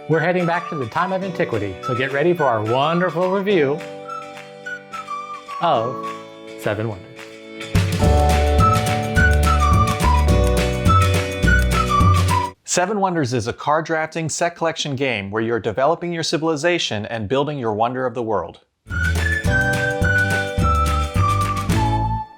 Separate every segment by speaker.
Speaker 1: We're heading back to the time of antiquity, so get ready for our wonderful review of Seven Wonders.
Speaker 2: Seven Wonders is a card drafting set collection game where you're developing your civilization and building your wonder of the world.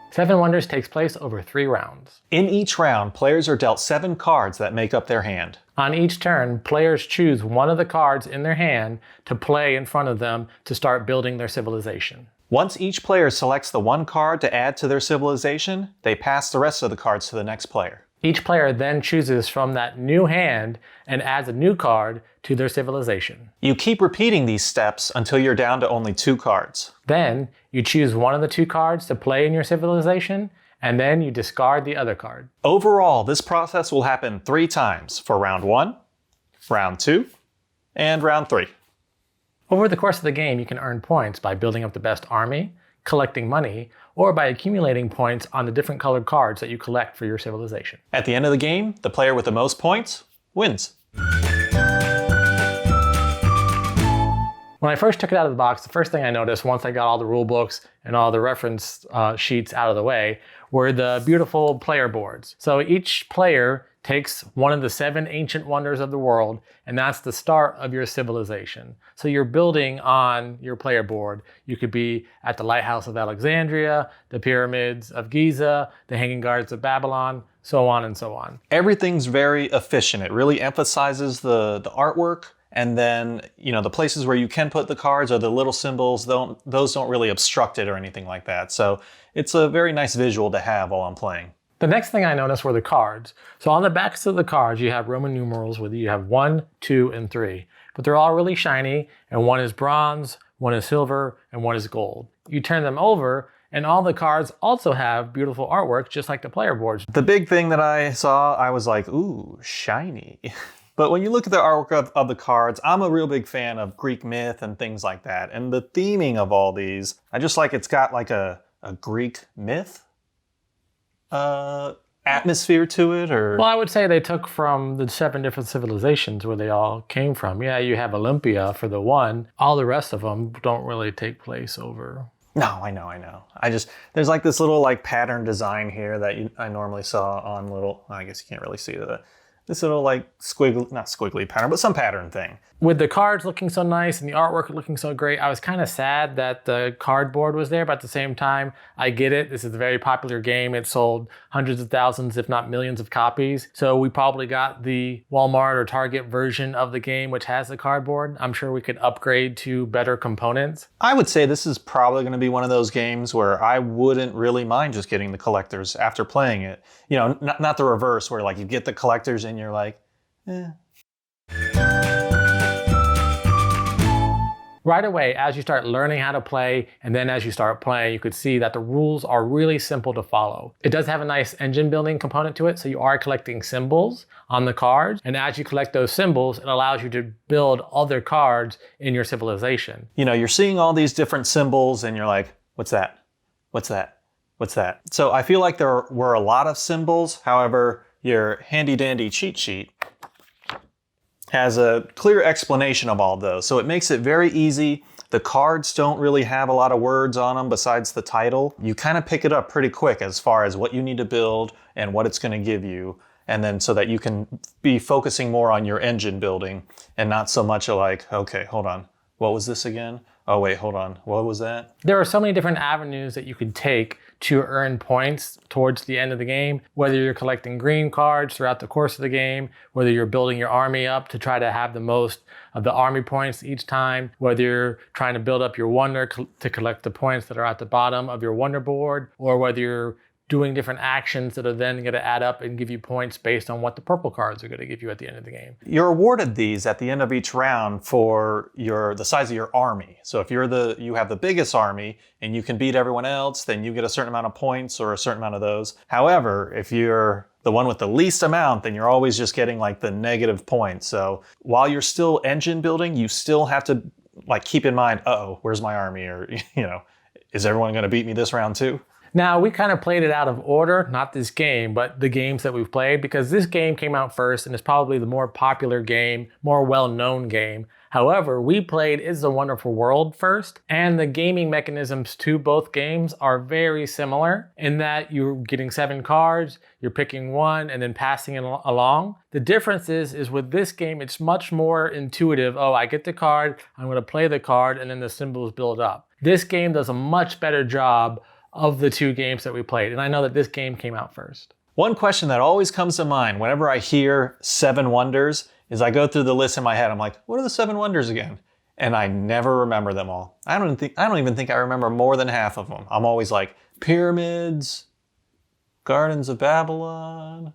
Speaker 1: Seven Wonders takes place over 3 rounds.
Speaker 2: In each round, players are dealt 7 cards that make up their hand.
Speaker 1: On each turn, players choose one of the cards in their hand to play in front of them to start building their civilization.
Speaker 2: Once each player selects the one card to add to their civilization, they pass the rest of the cards to the next player.
Speaker 1: Each player then chooses from that new hand and adds a new card to their civilization.
Speaker 2: You keep repeating these steps until you're down to only 2 cards.
Speaker 1: Then you choose one of the 2 cards to play in your civilization, and then you discard the other card.
Speaker 2: Overall, this process will happen 3 times for round 1, round 2, and round 3.
Speaker 1: Over the course of the game, you can earn points by building up the best army, collecting money, or by accumulating points on the different colored cards that you collect for your civilization.
Speaker 2: At the end of the game, the player with the most points wins.
Speaker 1: When I first took it out of the box, the first thing I noticed once I got all the rule books and all the reference sheets out of the way were the beautiful player boards. So each player takes one of the 7 ancient wonders of the world, and that's the start of your civilization. So you're building on your player board. You could be at the Lighthouse of Alexandria, the Pyramids of Giza, the Hanging Gardens of Babylon, so on and so on.
Speaker 2: Everything's very efficient. It really emphasizes the artwork. And then, the places where you can put the cards or the little symbols, those don't really obstruct it or anything like that. So it's a very nice visual to have while I'm playing.
Speaker 1: The next thing I noticed were the cards. So on the backs of the cards, you have Roman numerals where you have 1, 2, and 3. But they're all really shiny, and one is bronze, one is silver, and one is gold. You turn them over, and all the cards also have beautiful artwork, just like the player boards.
Speaker 2: The big thing that I saw, I was like, ooh, shiny. But when you look at the artwork of the cards, I'm a real big fan of Greek myth and things like that. And the theming of all these, I just like it's got like a Greek myth atmosphere to it, or?
Speaker 1: Well, I would say they took from the 7 different civilizations where they all came from. Yeah, you have Olympia for the one. All the rest of them don't really take place over.
Speaker 2: No, I know. There's like this little like pattern design here that I normally saw on I guess you can't really see this little like not squiggly pattern, but some pattern thing.
Speaker 1: With the cards looking so nice and the artwork looking so great, I was kind of sad that the cardboard was there, but at the same time, I get it. This is a very popular game. It sold hundreds of thousands, if not millions of copies. So we probably got the Walmart or Target version of the game, which has the cardboard. I'm sure we could upgrade to better components.
Speaker 2: I would say this is probably going to be one of those games where I wouldn't really mind just getting the collectors after playing it. Not the reverse where like you get the collectors and you're like, eh.
Speaker 1: Right away, as you start learning how to play, and then as you start playing, you could see that the rules are really simple to follow. It does have a nice engine building component to it, so you are collecting symbols on the cards, and as you collect those symbols, it allows you to build other cards in your civilization.
Speaker 2: You're seeing all these different symbols, and you're like, what's that? What's that? What's that? So I feel like there were a lot of symbols. However, your handy-dandy cheat sheet has a clear explanation of all those. So it makes it very easy. The cards don't really have a lot of words on them besides the title. You kind of pick it up pretty quick as far as what you need to build and what it's going to give you. And then so that you can be focusing more on your engine building and not so much like, okay, hold on. What was this again? Oh, wait, hold on. What was that?
Speaker 1: There are so many different avenues that you could take to earn points towards the end of the game, whether you're collecting green cards throughout the course of the game, whether you're building your army up to try to have the most of the army points each time, whether you're trying to build up your wonder to collect the points that are at the bottom of your wonder board, or whether you're doing different actions that are then going to add up and give you points based on what the purple cards are going to give you at the end of the game.
Speaker 2: You're awarded these at the end of each round for the size of your army. So if you have the biggest army and you can beat everyone else, then you get a certain amount of points or a certain amount of those. However, if you're the one with the least amount, then you're always just getting like the negative points. So while you're still engine building, you still have to like keep in mind, uh-oh, where's my army? Or, is everyone going to beat me this round too?
Speaker 1: Now, we kind of played it out of order, not this game, but the games that we've played, because this game came out first and is probably the more popular game, more well-known game. However, we played It's a Wonderful World first, and the gaming mechanisms to both games are very similar in that you're getting 7 cards, you're picking one and then passing it along. The difference is with this game, it's much more intuitive. Oh, I get the card, I'm going to play the card, and then the symbols build up. This game does a much better job of the 2 games that we played. And I know that this game came out first.
Speaker 2: One question that always comes to mind whenever I hear 7 Wonders is I go through the list in my head. I'm like, what are the 7 Wonders again? And I never remember them all. I don't even think I remember more than half of them. I'm always like, pyramids, Gardens of Babylon.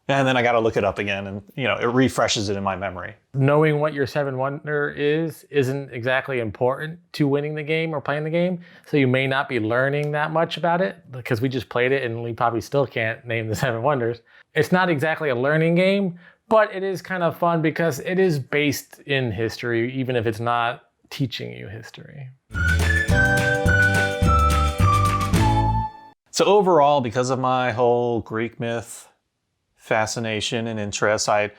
Speaker 2: And then I got to look it up again and, it refreshes it in my memory.
Speaker 1: Knowing what your 7 wonder isn't exactly important to winning the game or playing the game. So you may not be learning that much about it because we just played it and we probably still can't name the 7 wonders. It's not exactly a learning game, but it is kind of fun because it is based in history, even if it's not teaching you history.
Speaker 2: So overall, because of my whole Greek myth fascination and interest, I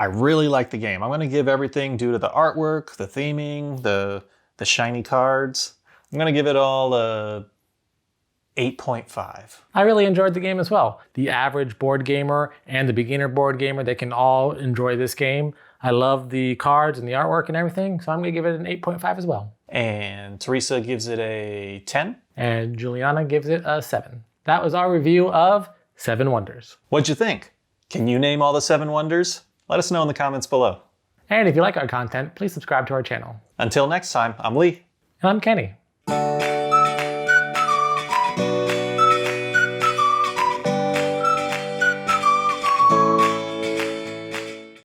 Speaker 2: really like the game. I'm going to give everything due to the artwork, the theming, the shiny cards. I'm going to give it all a 8.5.
Speaker 1: I really enjoyed the game as well. The average board gamer and the beginner board gamer, they can all enjoy this game. I love the cards and the artwork and everything, so I'm going to give it an 8.5 as well.
Speaker 2: And Teresa gives it a 10.
Speaker 1: And Juliana gives it a 7. That was our review of 7 Wonders.
Speaker 2: What'd you think? Can you name all the 7 wonders? Let us know in the comments below.
Speaker 1: And if you like our content, please subscribe to our channel.
Speaker 2: Until next time, I'm Lee.
Speaker 1: And I'm Kenny.